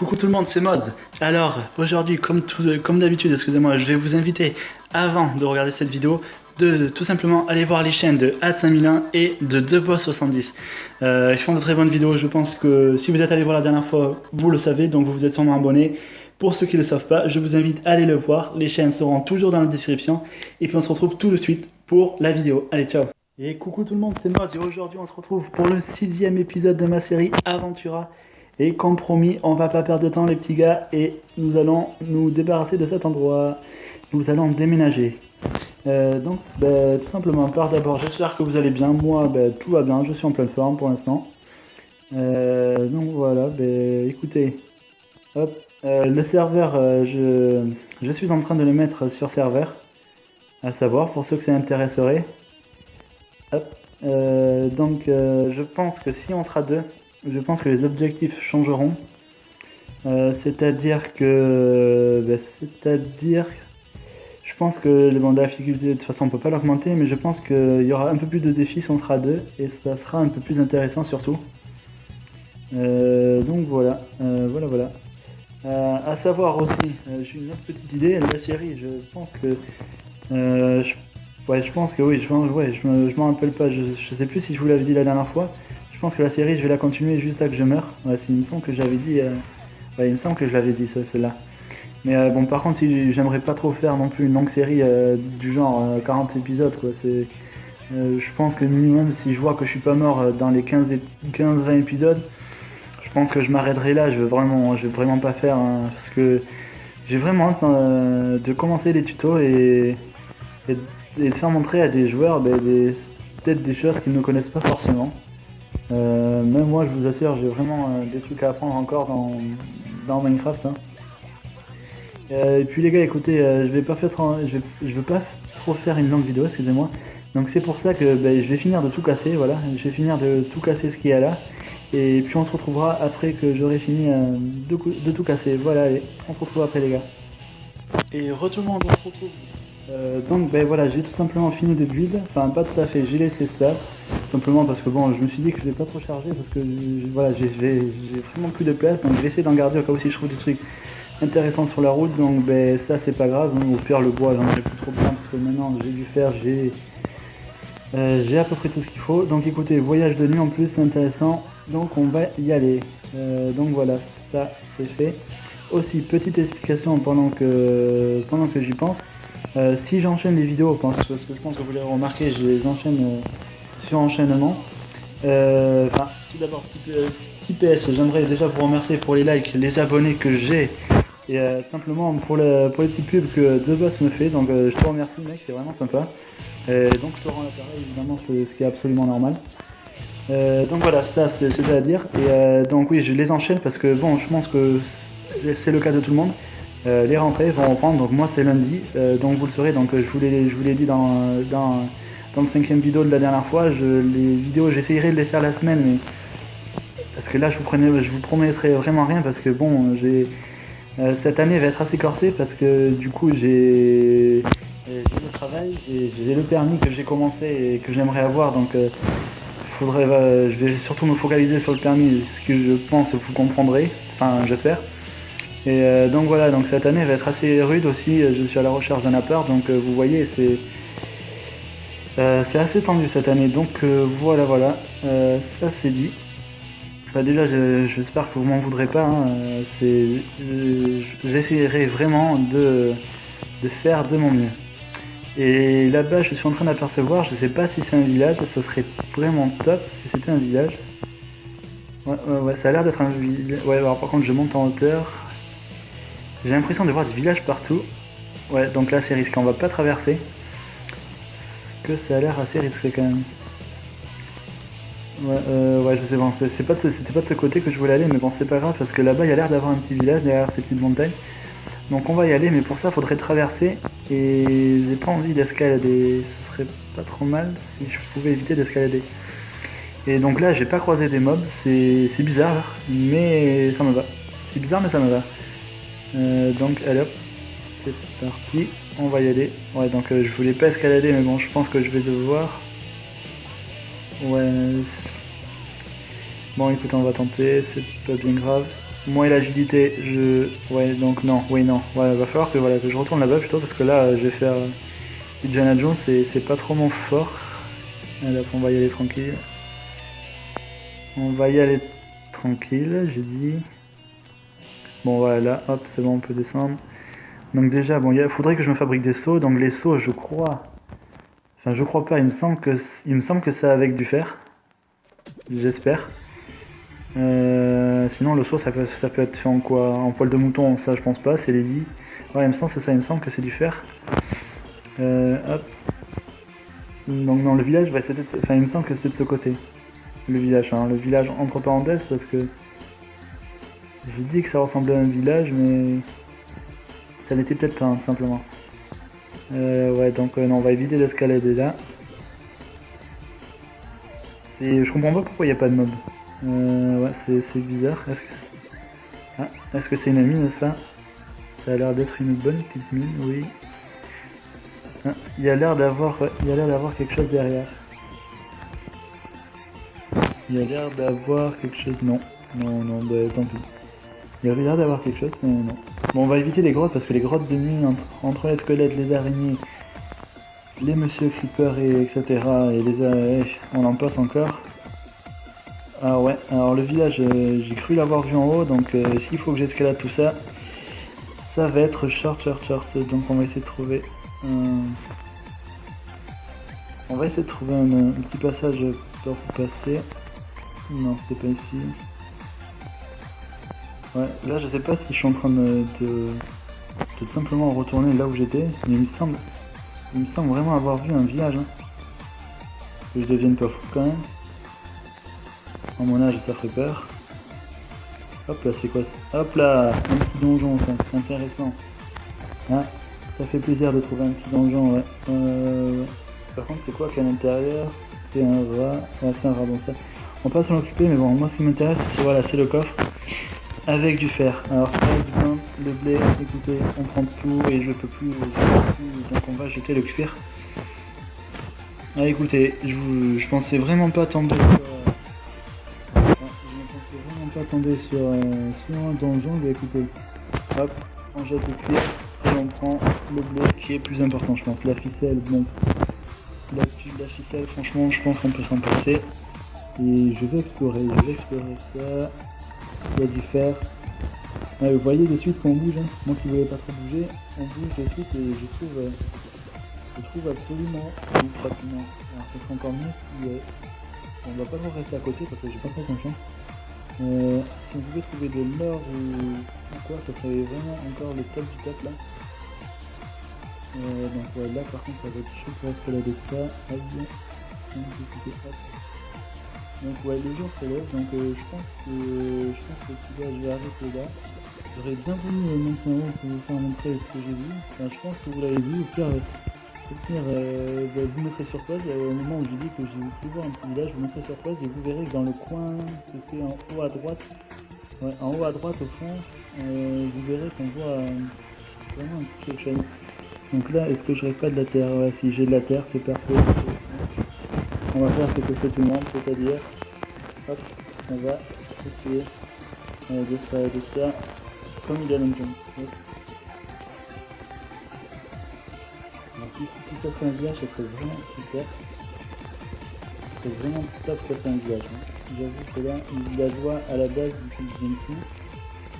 Coucou tout le monde, c'est Moz. Alors, aujourd'hui, comme d'habitude, excusez-moi, je vais vous inviter, avant de regarder cette vidéo, de tout simplement aller voir les chaînes de Ad5001 et de TheBoss70. Ils font de très bonnes vidéos, je pense que si vous êtes allé voir la dernière fois, vous le savez, donc vous vous êtes sûrement abonné. Pour ceux qui ne le savent pas, je vous invite à aller le voir, les chaînes seront toujours dans la description. Et puis on se retrouve tout de suite pour la vidéo. Allez, ciao. Et coucou tout le monde, c'est Moz et aujourd'hui on se retrouve pour le 6e épisode de ma série Aventura. Et comme promis, on va pas perdre de temps les petits gars et nous allons nous débarrasser de cet endroit. Nous allons déménager. Tout simplement, par d'abord, j'espère que vous allez bien. Moi, tout va bien, je suis en pleine forme pour l'instant. Donc voilà, écoutez, hop, le serveur, je suis en train de le mettre sur serveur, à savoir, pour ceux que ça intéresserait. Hop, je pense que si on sera deux, je pense que les objectifs changeront. C'est-à-dire que... je pense que la difficulté, de toute façon on peut pas l'augmenter, mais je pense qu'il y aura un peu plus de défis si on sera deux, et ça sera un peu plus intéressant surtout. Donc voilà, voilà. À savoir aussi, j'ai une autre petite idée, la série, je pense que... je pense que oui, je m'en rappelle pas, je sais plus si je vous l'avais dit la dernière fois. Je pense que la série, je vais la continuer juste à que je meure. Ouais, il me semble que j'avais dit... il me semble que je l'avais dit, ça, celle-là. Mais bon, par contre, si j'aimerais pas trop faire non plus une longue série du genre 40 épisodes, quoi. Je pense que minimum, si je vois que je suis pas mort dans les 15-20 épisodes, je pense que je m'arrêterai là. Je vais vraiment pas faire, hein, parce que j'ai vraiment hâte de commencer les tutos et de faire montrer à des joueurs peut-être des choses qu'ils ne connaissent pas forcément. Même moi, je vous assure, j'ai vraiment des trucs à apprendre encore dans Minecraft. Hein. Et puis les gars, écoutez, je veux pas trop faire une longue vidéo, excusez-moi. Donc c'est pour ça que je vais finir de tout casser, voilà. Je vais finir de tout casser ce qu'il y a là. Et puis on se retrouvera après que j'aurai fini de tout casser. Voilà, allez, on se retrouve après les gars. Et retournons, on se retrouve. Voilà, j'ai tout simplement fini de build, enfin pas tout à fait, j'ai laissé ça, simplement parce que bon, je me suis dit que je vais pas trop charger parce que voilà, j'ai vraiment plus de place, donc je vais essayer d'en garder au cas où si je trouve des trucs intéressants sur la route, donc ça c'est pas grave, hein, au pire le bois j'en ai plus trop besoin parce que maintenant j'ai du fer, j'ai à peu près tout ce qu'il faut, donc écoutez, voyage de nuit en plus c'est intéressant, donc on va y aller, donc voilà, ça c'est fait. Aussi, petite explication pendant que j'y pense. Si j'enchaîne les vidéos, parce que je pense que vous l'avez remarqué, je les enchaîne sur enchaînement. Tout d'abord, petit PS, j'aimerais déjà vous remercier pour les likes, les abonnés que j'ai, et simplement pour les petites pubs que TheBoss me fait, donc je te remercie mec, c'est vraiment sympa. Donc je te rends l'appareil, évidemment, c'est ce qui est absolument normal. Donc voilà, ça c'est à dire, et donc oui, je les enchaîne parce que bon, je pense que c'est le cas de tout le monde. Les rentrées vont reprendre, donc moi c'est lundi, donc vous le saurez, donc je vous l'ai dit dans le 5e vidéo de la dernière fois, les vidéos j'essayerai de les faire la semaine, mais parce que là je vous promettrai vraiment rien, parce que bon, cette année va être assez corsée, parce que du coup j'ai le travail, j'ai le permis que j'ai commencé et que j'aimerais avoir, donc je vais surtout me focaliser sur le permis, ce que je pense vous comprendrez, enfin j'espère. Et donc voilà, donc cette année va être assez rude aussi, je suis à la recherche d'un appart, donc vous voyez, c'est assez tendu cette année, donc voilà, ça c'est dit. Enfin, déjà j'espère que vous m'en voudrez pas, hein, j'essaierai vraiment de faire de mon mieux. Et là-bas je suis en train d'apercevoir, je sais pas si c'est un village, ça serait vraiment top si c'était un village. Ouais, ça a l'air d'être un village, ouais alors par contre je monte en hauteur. J'ai l'impression de voir des villages partout. Ouais, donc là c'est risqué, on va pas traverser. Parce que ça a l'air assez risqué quand même. Ouais, je sais, bon, c'était pas de ce côté que je voulais aller, mais bon c'est pas grave parce que là-bas il y a l'air d'avoir un petit village derrière ces petites montagnes. Donc on va y aller, mais pour ça faudrait traverser. Et j'ai pas envie d'escalader. Ce serait pas trop mal si je pouvais éviter d'escalader. Et donc là j'ai pas croisé des mobs, c'est bizarre, mais ça me va. C'est bizarre mais ça me va. Donc allez hop, c'est parti, on va y aller. Ouais, donc je voulais pas escalader, mais bon, je pense que je vais devoir. Ouais. Bon, écoute, on va tenter, c'est pas bien grave. Moi et l'agilité, ouais, donc non, oui, non. Ouais, va falloir que, voilà, que je retourne là-bas plutôt, parce que là, je vais faire Indiana Jones, c'est pas trop mon fort. Allez, hop, on va y aller tranquille. On va y aller tranquille, j'ai dit. Bon, voilà, là, hop, c'est bon, on peut descendre. Donc déjà, bon, il faudrait que je me fabrique des seaux. Donc les seaux, je crois... Enfin, je crois pas, il me semble que c'est avec du fer. J'espère. Sinon, le seau, ça peut être fait en quoi? En poil de mouton, ça, je pense pas, c'est les lits. Ouais, il me semble, c'est ça, il me semble que c'est du fer. Hop. Donc dans le village, bah, enfin, il me semble que c'est de ce côté. Le village, hein. Le village entre parenthèses, parce que... J'ai dit que ça ressemblait à un village, mais... Ça n'était peut-être pas, hein, simplement. Ouais, donc non, on va éviter d'escalader là. Et je comprends pas pourquoi il n'y a pas de mob. Ouais, c'est bizarre. Est-ce que c'est une mine ça? Ça a l'air d'être une bonne petite mine, oui. Ah, il y a l'air d'avoir quelque chose derrière. Il y a l'air d'avoir quelque chose. Non, non, non, bah tant pis. Il y avait l'air d'avoir quelque chose, mais non. Bon, on va éviter les grottes parce que les grottes de nuit, entre les squelettes, les araignées, les monsieur creeper et etc. et on en passe encore. Ah ouais, alors le village, j'ai cru l'avoir vu en haut, donc s'il faut que j'escalade tout ça, ça va être short. Donc on va essayer de trouver un... On va essayer de trouver un petit passage pour passer. Non, c'était pas ici. Ouais, là je sais pas si je suis en train de simplement retourner là où j'étais, mais il me semble vraiment avoir vu un village. Hein. Que je devienne pas fou quand même. À mon âge, ça ferait peur. Hop là, c'est quoi ça? Hop là, un petit donjon, ça, c'est intéressant. Ah, ça fait plaisir de trouver un petit donjon, ouais. Par contre, c'est quoi qu'il y a à l'intérieur? C'est un rat. Ouais, c'est un rat, donc ça. On va pas s'en occuper, mais bon, moi ce qui m'intéresse, c'est voilà, c'est le coffre. Avec du fer. Alors, par exemple, le blé, écoutez, on prend tout et je peux plus, donc on va jeter le cuir. Ah, écoutez, je pensais vraiment pas tomber sur un donjon, mais écoutez, hop, on jette le cuir et on prend le blé qui est plus important, je pense. La ficelle, bon, la ficelle, franchement, je pense qu'on peut s'en passer. Et je vais explorer ça. Il y a du fer. Ouais, vous voyez de suite qu'on bouge, hein. Moi qui ne voulais pas trop bouger, on bouge de suite et je trouve absolument rapidement. Alors ça serait encore mieux si on va pas trop rester à côté parce que j'ai pas trop confiance. Si on pouvait trouver de l'or ou quoi, ça serait vraiment encore le top du top là. Donc ouais, là par contre ça va être chaud pour escalader ça. Donc ouais, le jour se lève, donc je pense que je vais arrêter là. J'aurais bien voulu monter en haut pour vous faire montrer ce que j'ai vu. Enfin, je pense que vous l'avez vu, au pire, vous mettrez sur pause. Au moment où j'ai dit que j'ai pu voir un petit village, vous mettrez sur pause et vous verrez que dans le coin, c'était en haut à droite, ouais, en haut à droite au fond, vous verrez qu'on voit vraiment un petit quelque chose. Donc là, est-ce que je rêve pas de la terre? Ouais, si j'ai de la terre, c'est parfait. On va faire ce que fait tout le monde, c'est-à-dire, hop, on va essayer de ça comme il y a longtemps. Si ça fait un village, ça serait vraiment super. C'est vraiment top que ça fait un village. Hein. J'avoue que là, les villageois à la base, ils ne viennent plus.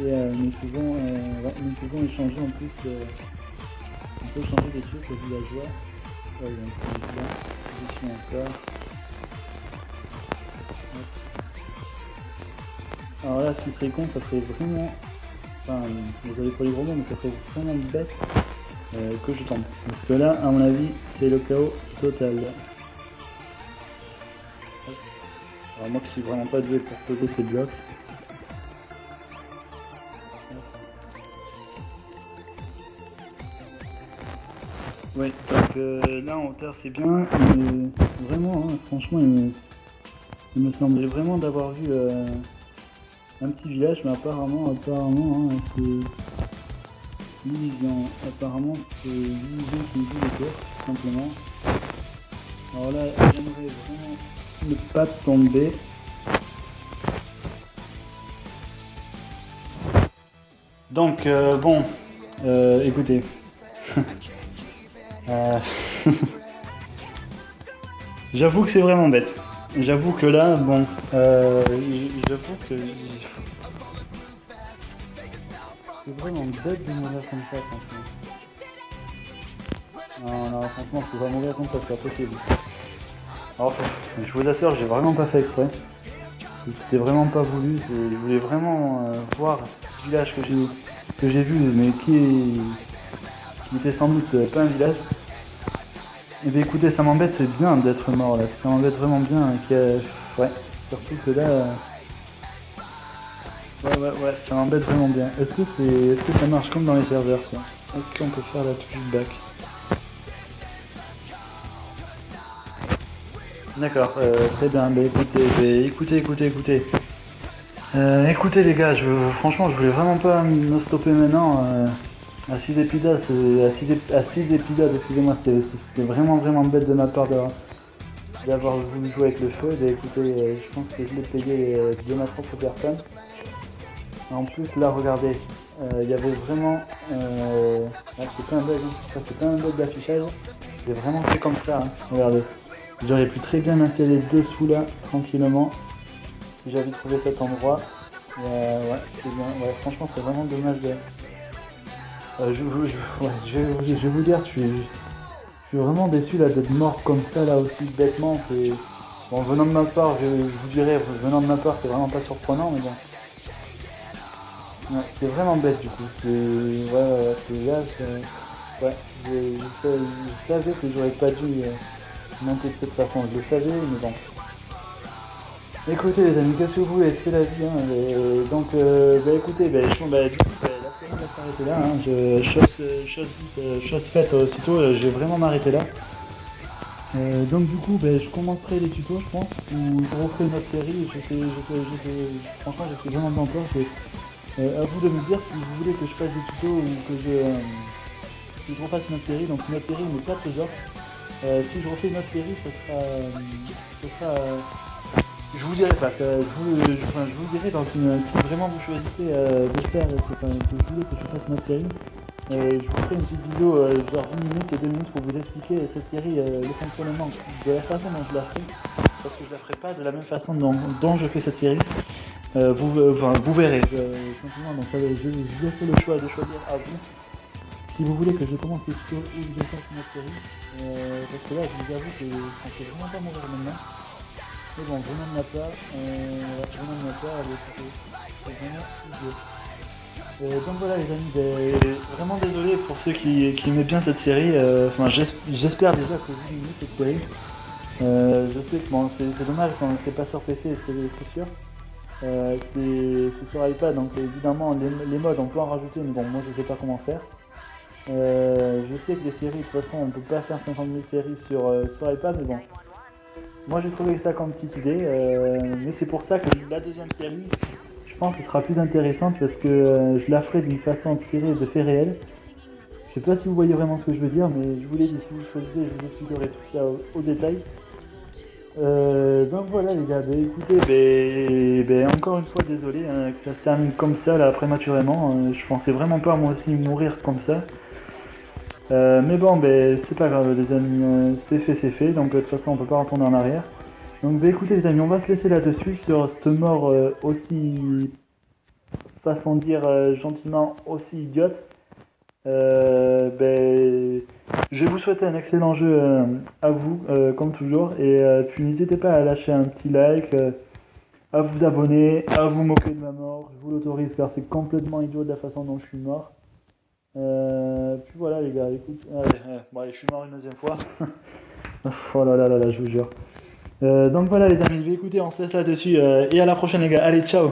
Et nous pouvons échanger en plus. On peut changer des trucs aux villageois. Ouais, donc là, ici encore. Alors là, ce qui serait con, ça serait vraiment... Enfin, désolé pour les gros mots, mais ça serait vraiment bête que je tombe. Parce que là, à mon avis, c'est le chaos total. Alors moi qui suis vraiment pas doué pour poser ces blocs. Oui, donc là en hauteur c'est bien, mais vraiment, hein, franchement, il me semblait vraiment d'avoir vu un petit village, mais apparemment, hein, c'est l'illusion. Apparemment, c'est l'illusion qui me dit le cœur, tout simplement. Alors là, j'aimerais vraiment ne pas tomber. Donc, bon, écoutez. Euh, J'avoue que c'est vraiment bête. J'avoue que là, bon, j'avoue que c'est vraiment bête de mourir comme ça, franchement. Non, non, franchement, je peux pas mourir comme ça, c'est pas possible. Alors, je vous assure, j'ai vraiment pas fait exprès. C'était vraiment pas voulu. Je voulais vraiment voir ce village que j'ai vu, mais qui était sans doute pas un village. Et bien écoutez, ça m'embête bien d'être mort là. Ça m'embête vraiment bien. Ouais, surtout que là. Ouais, ça m'embête vraiment bien. Est-ce que ça marche comme dans les serveurs ça? Est-ce qu'on peut faire la touche back? D'accord, très bien. Bah, écoutez. Écoutez les gars, franchement je voulais vraiment pas me stopper maintenant. À 6 épisodes, à 6 épisodes, excusez-moi, c'était vraiment bête de ma part d'avoir voulu jouer avec le feu. Et écoutez, je pense que je l'ai payé de ma propre personne. En plus là regardez, il y avait vraiment. Là, c'est pas un bug, hein. Ça, c'est pas un bug d'affichage. J'ai vraiment fait comme ça, hein. Regardez. J'aurais pu très bien m'installer dessous là, tranquillement, si j'avais trouvé cet endroit. Ouais, c'est bien. Ouais, franchement, c'est vraiment dommage de. Ouais, je vais vous dire, je suis vraiment déçu là d'être mort comme ça là aussi bêtement. Bon, venant de ma part, je vous dirais, venant de ma part, c'est vraiment pas surprenant, mais bon. Ouais, c'est vraiment bête du coup. C'est là, ouais, je savais que j'aurais pas dû monter de cette façon. Je le savais, mais bon. Écoutez les amis, qu'est-ce que vous voulez, c'est la vie, hein, donc bah écoutez, du coup, la série va s'arrêter là, hein, chose faite aussitôt, je vais vraiment m'arrêter là. Donc du coup, je commencerai les tutos, je pense, ou je referai une autre série, franchement, je suis vraiment pas encore, à vous de me dire si vous voulez que je fasse des tutos ou que je refasse une autre série, donc une autre série, mais pas ce genre. Si je refais une autre série, je vous dirai pas, je vous dirai si vraiment vous choisissez de faire, que vous voulez que je fasse une autre série, je vous ferai une petite vidéo genre 1 minute et 2 minutes pour vous expliquer cette série, le fonctionnement de la façon dont je la fais, parce que je la ferai pas de la même façon dont je fais cette série. Vous verrez, simplement, donc je vous laisse le choix de choisir à vous si vous voulez que je commence les tutos ou que je fasse une autre série, parce que là je vous avoue que je ne pensais vraiment pas mourir maintenant. Mais bon, venant de ma part, c'est vraiment idiot. Donc voilà les amis, vraiment désolé pour ceux qui aimaient bien cette série, j'espère déjà que vous aimez cette série. Je sais que bon, c'est dommage quand c'est pas sur PC, c'est sûr. C'est sur iPad, donc évidemment les modes on peut en rajouter, mais bon moi je sais pas comment faire. Je sais que les séries, de toute façon on peut pas faire 50 000 séries sur iPad, mais bon. Moi j'ai trouvé ça comme petite idée, mais c'est pour ça que la deuxième série, je pense que sera plus intéressante parce que je la ferai d'une façon tirée de faits réels. Je sais pas si vous voyez vraiment ce que je veux dire, mais je vous l'ai dit, si vous choisissez, je vous expliquerai tout ça au détail. Donc voilà les gars, écoutez, encore une fois désolé hein, que ça se termine comme ça là prématurément. Je pensais vraiment pas moi aussi mourir comme ça. Mais bon, c'est pas grave les amis, c'est fait, donc de toute façon on peut pas retourner en arrière. Donc écoutez les amis, on va se laisser là-dessus sur cette mort aussi, façon de dire gentiment, aussi idiote. Je vais vous souhaiter un excellent jeu à vous, comme toujours, et puis n'hésitez pas à lâcher un petit like, à vous abonner, à vous moquer de ma mort, je vous l'autorise car c'est complètement idiot de la façon dont je suis mort. Puis voilà les gars, écoute, allez, je suis mort une deuxième fois. Oh là, je vous jure. Donc voilà les amis, écoutez, on se laisse là-dessus, et à la prochaine les gars, allez ciao.